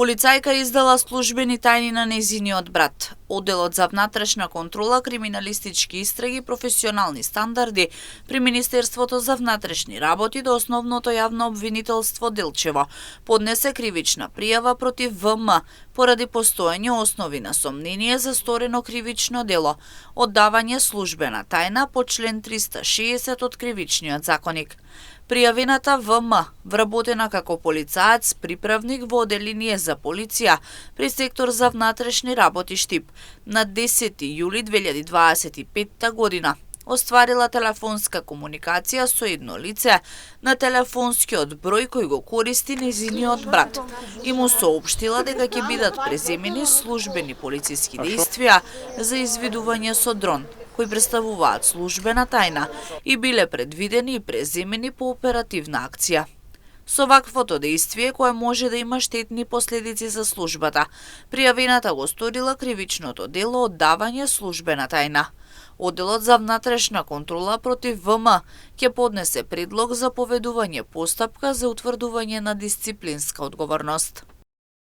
Полицајка издала службени тајни на нејзиниот брат. Одделот за внатрешна контрола, криминалистички истраги, професионални стандарди при Министерството за внатрешни работи до Основното јавно обвинителство Делчево поднесе кривична пријава против ВМ поради постоење основи на сомнение за сторено кривично дело, оддавање службена тајна по член 360 од Кривичниот законик. Пријавената ВМ, вработена како полицаец приправник во Оделение за полиција при сектор за внатрешни работи Штип, на 10 јули 2025 година остварила телефонска комуникација со едно лице на телефонскиот број кој го користи нејзиниот брат и му соопштила дека ќе бидат преземени службени полициски дејствија за извидување со дрон, кои представуваат службена тајна и биле предвидени и преземени по оперативна акција. Со ваквото дејствие, кое може да има штетни последици за службата, пријавената го сторила кривичното дело оддавање службена тајна. Одделот за внатрешна контрола против ВМ ќе поднесе предлог за поведување постапка за утврдување на дисциплинска одговорност.